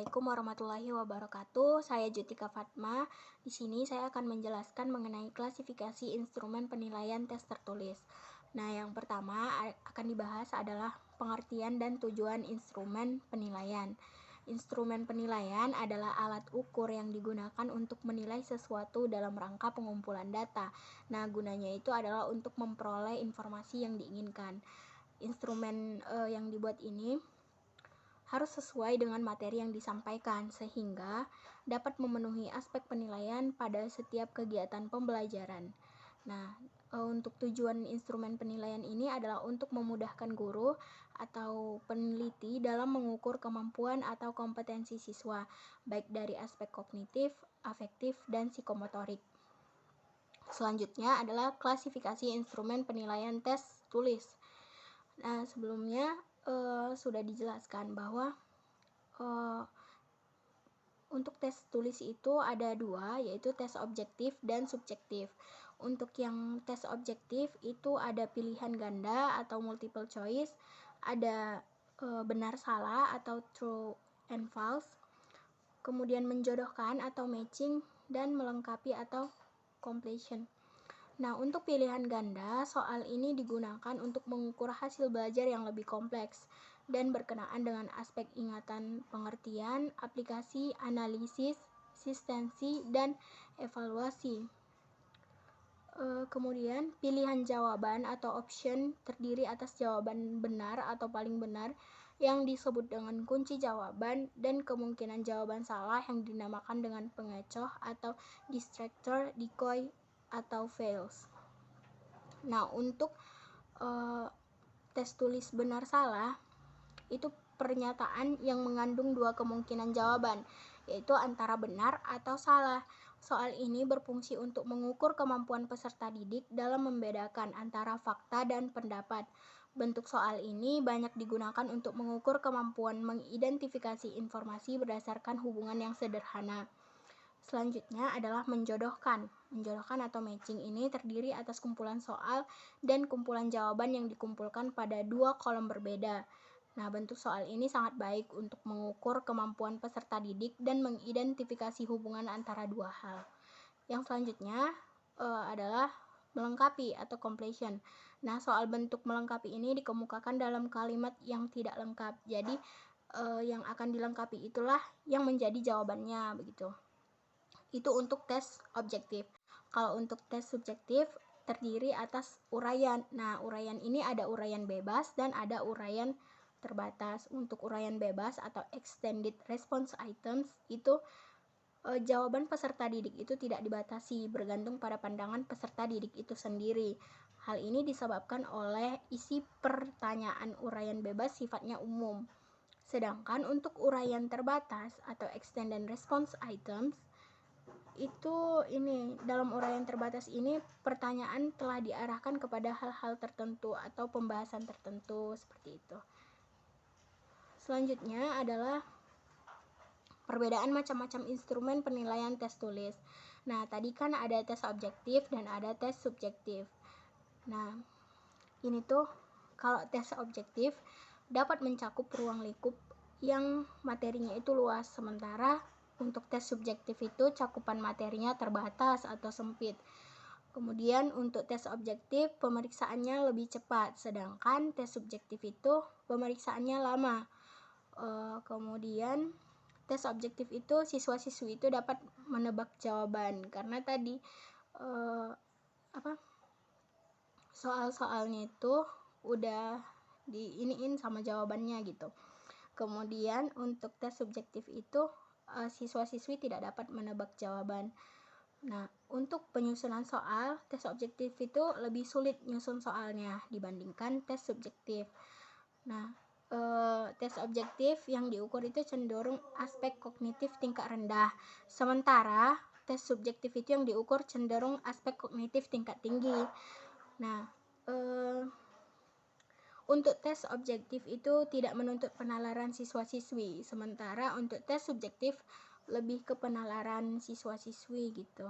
Assalamualaikum warahmatullahi wabarakatuh. Saya Jutika Fatma. Di sini saya akan menjelaskan mengenai klasifikasi instrumen penilaian tes tertulis. Nah, yang pertama akan dibahas adalah pengertian dan tujuan instrumen penilaian. Instrumen penilaian adalah alat ukur yang digunakan untuk menilai sesuatu dalam rangka pengumpulan data. Nah, gunanya itu adalah untuk memperoleh informasi yang diinginkan. Instrumen yang dibuat ini harus sesuai dengan materi yang disampaikan sehingga dapat memenuhi aspek penilaian pada setiap kegiatan pembelajaran. Nah, untuk tujuan instrumen penilaian ini adalah untuk memudahkan guru atau peneliti dalam mengukur kemampuan atau kompetensi siswa, baik dari aspek kognitif, afektif, dan psikomotorik. Selanjutnya adalah klasifikasi instrumen penilaian tes tulis. Nah, sebelumnya sudah dijelaskan bahwa untuk tes tulis itu ada dua, yaitu tes objektif dan subjektif. Untuk yang tes objektif itu ada pilihan ganda atau multiple choice, ada benar salah atau true and false, kemudian menjodohkan atau matching, dan melengkapi atau completion. Nah, untuk pilihan ganda, soal ini digunakan untuk mengukur hasil belajar yang lebih kompleks dan berkenaan dengan aspek ingatan, pengertian, aplikasi, analisis, asistensi, dan evaluasi. Kemudian, pilihan jawaban atau option terdiri atas jawaban benar atau paling benar yang disebut dengan kunci jawaban dan kemungkinan jawaban salah yang dinamakan dengan pengecoh atau distractor, decoy, atau fails. Nah, untuk tes tulis benar salah itu pernyataan yang mengandung dua kemungkinan jawaban, yaitu antara benar atau salah. Soal ini berfungsi untuk mengukur kemampuan peserta didik dalam membedakan antara fakta dan pendapat. Bentuk soal ini banyak digunakan untuk mengukur kemampuan mengidentifikasi informasi berdasarkan hubungan yang sederhana. Selanjutnya adalah menjodohkan. Menjodohkan atau matching ini terdiri atas kumpulan soal dan kumpulan jawaban yang dikumpulkan pada dua kolom berbeda. Nah, bentuk soal ini sangat baik untuk mengukur kemampuan peserta didik dan mengidentifikasi hubungan antara dua hal. Yang selanjutnya adalah melengkapi atau completion. Nah, soal bentuk melengkapi ini dikemukakan dalam kalimat yang tidak lengkap. Jadi, yang akan dilengkapi itulah yang menjadi jawabannya, begitu. Itu untuk tes objektif. Kalau untuk tes subjektif terdiri atas uraian. Nah, uraian ini ada uraian bebas dan ada uraian terbatas. Untuk uraian bebas atau extended response items itu jawaban peserta didik itu tidak dibatasi, bergantung pada pandangan peserta didik itu sendiri. Hal ini disebabkan oleh isi pertanyaan uraian bebas sifatnya umum. Sedangkan untuk uraian terbatas atau extended response items itu dalam uraian terbatas ini pertanyaan telah diarahkan kepada hal-hal tertentu atau pembahasan tertentu seperti itu. Selanjutnya adalah perbedaan macam-macam instrumen penilaian tes tulis. Nah, tadi kan ada tes objektif dan ada tes subjektif. Nah, ini tuh kalau tes objektif dapat mencakup ruang lingkup yang materinya itu luas, sementara untuk tes subjektif itu cakupan materinya terbatas atau sempit. Kemudian untuk tes objektif pemeriksaannya lebih cepat, sedangkan tes subjektif itu pemeriksaannya lama. Kemudian tes objektif itu siswa-siswi itu dapat menebak jawaban karena tadi soal-soalnya itu udah diiniin sama jawabannya gitu. Kemudian untuk tes subjektif itu siswa-siswi tidak dapat menebak jawaban. Nah, untuk penyusunan soal, tes objektif itu lebih sulit nyusun soalnya dibandingkan tes subjektif. Nah, tes objektif yang diukur itu cenderung aspek kognitif tingkat rendah, sementara tes subjektif itu yang diukur cenderung aspek kognitif tingkat tinggi. Nah, untuk tes objektif itu tidak menuntut penalaran siswa-siswi, sementara untuk tes subjektif lebih ke penalaran siswa-siswi gitu.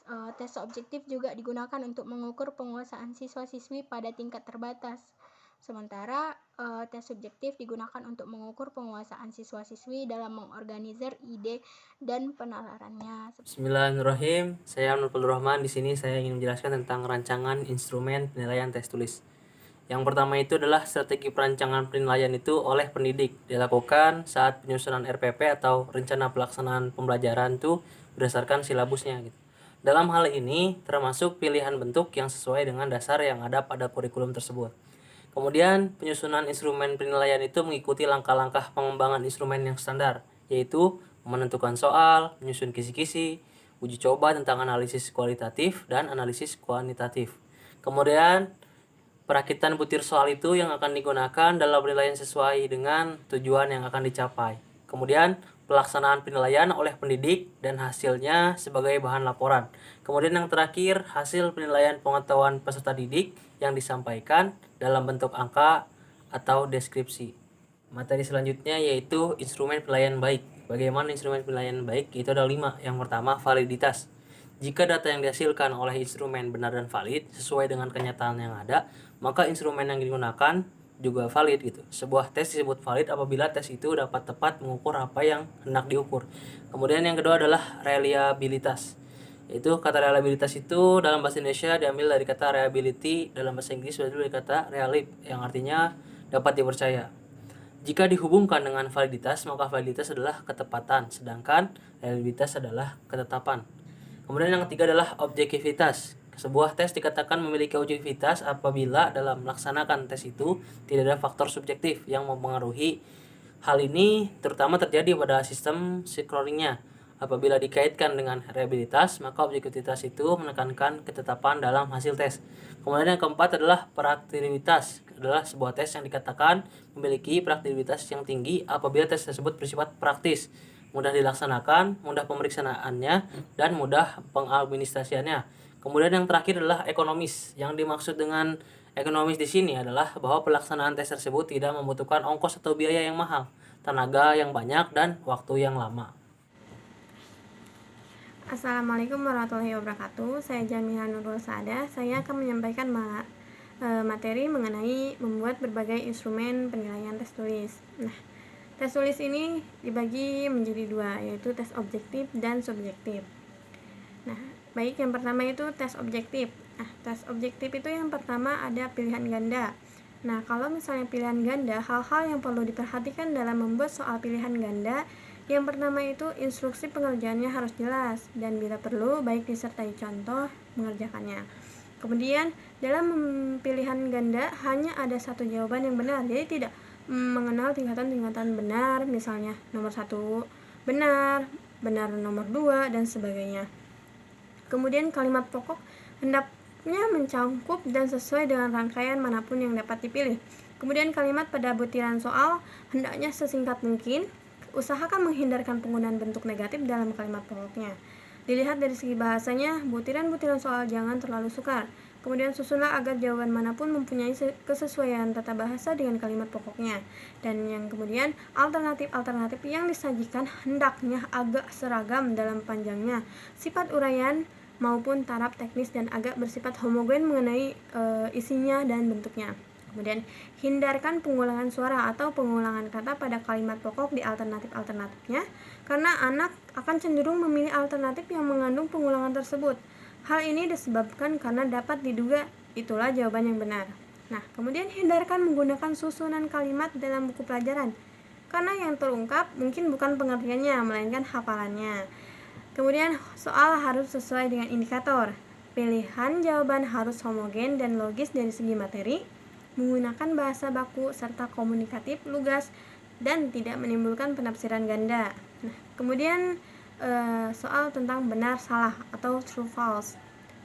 Tes objektif juga digunakan untuk mengukur penguasaan siswa-siswi pada tingkat terbatas. Sementara tes subjektif digunakan untuk mengukur penguasaan siswa-siswi dalam mengorganisir ide dan penalarannya. Bismillahirrahmanirrahim. Saya Nurul Rahman. Di sini saya ingin menjelaskan tentang rancangan instrumen penilaian tes tulis. Yang pertama itu adalah strategi perancangan penilaian itu oleh pendidik dilakukan saat penyusunan RPP atau rencana pelaksanaan pembelajaran itu berdasarkan silabusnya gitu. Dalam hal ini termasuk pilihan bentuk yang sesuai dengan dasar yang ada pada kurikulum tersebut. Kemudian penyusunan instrumen penilaian itu mengikuti langkah-langkah pengembangan instrumen yang standar, yaitu menentukan soal, menyusun kisi-kisi, uji coba tentang analisis kualitatif dan analisis kuantitatif. Kemudian perakitan butir soal itu yang akan digunakan dalam penilaian sesuai dengan tujuan yang akan dicapai. Kemudian pelaksanaan penilaian oleh pendidik dan hasilnya sebagai bahan laporan. Kemudian yang terakhir, hasil penilaian pengetahuan peserta didik yang disampaikan dalam bentuk angka atau deskripsi. Materi selanjutnya yaitu instrumen penilaian baik. Bagaimana instrumen penilaian baik? Itu ada 5. Yang pertama, validitas. Jika data yang dihasilkan oleh instrumen benar dan valid sesuai dengan kenyataan yang ada, maka instrumen yang digunakan juga valid gitu. Sebuah tes disebut valid apabila tes itu dapat tepat mengukur apa yang hendak diukur. Kemudian yang kedua adalah reliabilitas. Itu kata reliabilitas itu dalam bahasa Indonesia diambil dari kata reliability, dalam bahasa Inggris berasal dari kata reliab yang artinya dapat dipercaya. Jika dihubungkan dengan validitas, maka validitas adalah ketepatan, sedangkan reliabilitas adalah ketetapan. Kemudian yang ketiga adalah objektivitas. Sebuah tes dikatakan memiliki objektivitas apabila dalam melaksanakan tes itu tidak ada faktor subjektif yang mempengaruhi. Hal ini terutama terjadi pada sistem screeningnya. Apabila dikaitkan dengan reliabilitas, maka objektivitas itu menekankan ketetapan dalam hasil tes. Kemudian yang keempat adalah praktikabilitas. Adalah sebuah tes yang dikatakan memiliki praktikabilitas yang tinggi apabila tes tersebut bersifat praktis, mudah dilaksanakan, mudah pemeriksaannya, dan mudah pengadministrasiannya. Kemudian yang terakhir adalah ekonomis. Yang dimaksud dengan ekonomis di sini adalah bahwa pelaksanaan tes tersebut tidak membutuhkan ongkos atau biaya yang mahal, tenaga yang banyak, dan waktu yang lama. Assalamualaikum warahmatullahi wabarakatuh. Saya Jamila Nurul Saada. Saya akan menyampaikan materi mengenai membuat berbagai instrumen penilaian tes tulis. Nah, tes tulis ini dibagi menjadi 2, yaitu tes objektif dan subjektif. Nah, baik, yang pertama itu tes objektif. Nah, tes objektif itu yang pertama ada pilihan ganda. Nah, kalau misalnya pilihan ganda, hal-hal yang perlu diperhatikan dalam membuat soal pilihan ganda, yang pertama itu instruksi pengerjaannya harus jelas dan bila perlu baik disertai contoh mengerjakannya. Kemudian dalam pilihan ganda hanya ada satu jawaban yang benar, jadi tidak mengenal tingkatan-tingkatan benar, misalnya nomor 1 benar, benar nomor 2, dan sebagainya. Kemudian kalimat pokok hendaknya mencangkup dan sesuai dengan rangkaian manapun yang dapat dipilih. Kemudian kalimat pada butiran soal hendaknya sesingkat mungkin. Usahakan menghindarkan penggunaan bentuk negatif dalam kalimat pokoknya. Dilihat dari segi bahasanya, butiran-butiran soal jangan terlalu sukar. Kemudian susunlah agar jawaban manapun mempunyai kesesuaian tata bahasa dengan kalimat pokoknya. Dan yang kemudian, alternatif-alternatif yang disajikan hendaknya agak seragam dalam panjangnya, sifat uraian maupun taraf teknis, dan agak bersifat homogen mengenai isinya dan bentuknya. Kemudian, hindarkan pengulangan suara atau pengulangan kata pada kalimat pokok di alternatif-alternatifnya, karena anak akan cenderung memilih alternatif yang mengandung pengulangan tersebut. Hal ini disebabkan karena dapat diduga itulah jawaban yang benar. Nah, kemudian hindarkan menggunakan susunan kalimat dalam buku pelajaran, karena yang terungkap mungkin bukan pengertiannya, melainkan hafalannya. Kemudian, soal harus sesuai dengan indikator. Pilihan jawaban harus homogen dan logis dari segi materi, menggunakan bahasa baku serta komunikatif lugas, dan tidak menimbulkan penafsiran ganda. Nah, kemudian soal tentang benar salah atau true false.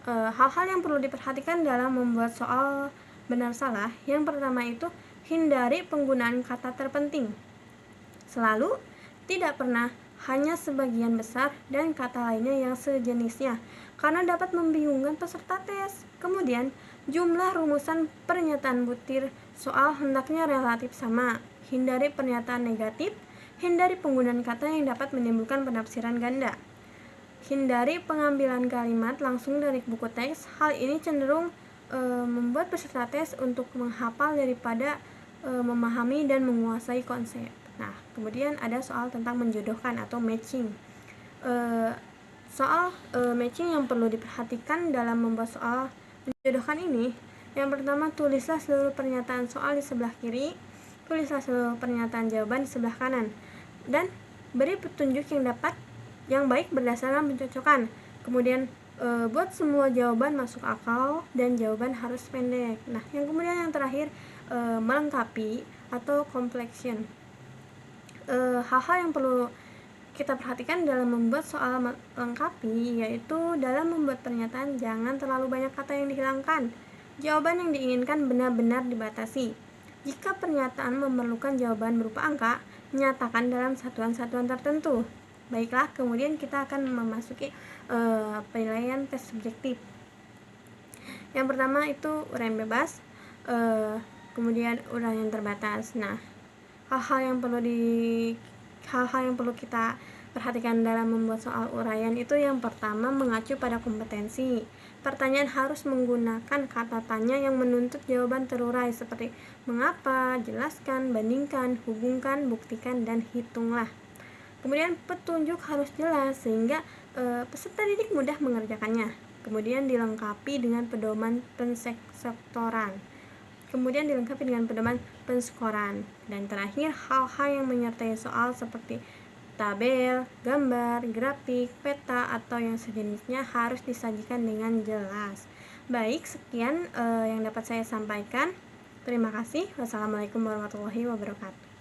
Hal-hal yang perlu diperhatikan dalam membuat soal benar salah, yang pertama itu hindari penggunaan kata terpenting. Selalu, tidak pernah, hanya sebagian besar, dan kata lainnya yang sejenisnya, karena dapat membingungkan peserta tes. Kemudian, jumlah rumusan pernyataan butir soal hendaknya relatif sama. Hindari pernyataan negatif, hindari penggunaan kata yang dapat menimbulkan penafsiran ganda. Hindari pengambilan kalimat langsung dari buku teks. Hal ini cenderung membuat peserta tes untuk menghafal daripada memahami dan menguasai konsep. Nah, kemudian ada soal tentang menjodohkan atau matching. Soal matching yang perlu diperhatikan dalam membuat soal menjodohkan ini, yang pertama, tulislah seluruh pernyataan soal di sebelah kiri, tulislah seluruh pernyataan jawaban di sebelah kanan, dan beri petunjuk yang baik berdasarkan pencocokan. Kemudian buat semua jawaban masuk akal dan jawaban harus pendek. Nah, yang terakhir, melengkapi atau completion. Hal-hal yang perlu kita perhatikan dalam membuat soal melengkapi, yaitu dalam membuat pernyataan jangan terlalu banyak kata yang dihilangkan. Jawaban yang diinginkan benar-benar dibatasi. Jika pernyataan memerlukan jawaban berupa angka, nyatakan dalam satuan-satuan tertentu. Baiklah, kemudian kita akan memasuki penilaian tes subjektif. Yang pertama itu uraian bebas, kemudian uraian terbatas. Nah, hal-hal yang perlu kita perhatikan dalam membuat soal uraian itu, yang pertama, mengacu pada kompetensi. Pertanyaan harus menggunakan kata tanya yang menuntut jawaban terurai seperti mengapa, jelaskan, bandingkan, hubungkan, buktikan, dan hitunglah. Kemudian petunjuk harus jelas sehingga peserta didik mudah mengerjakannya. Kemudian dilengkapi dengan pedoman pensektoran. Kemudian dilengkapi dengan pedoman penskoran. Dan terakhir, hal-hal yang menyertai soal seperti tabel, gambar, grafik, peta, atau yang sejenisnya harus disajikan dengan jelas. Baik, sekian yang dapat saya sampaikan. Terima kasih. Wassalamualaikum warahmatullahi wabarakatuh.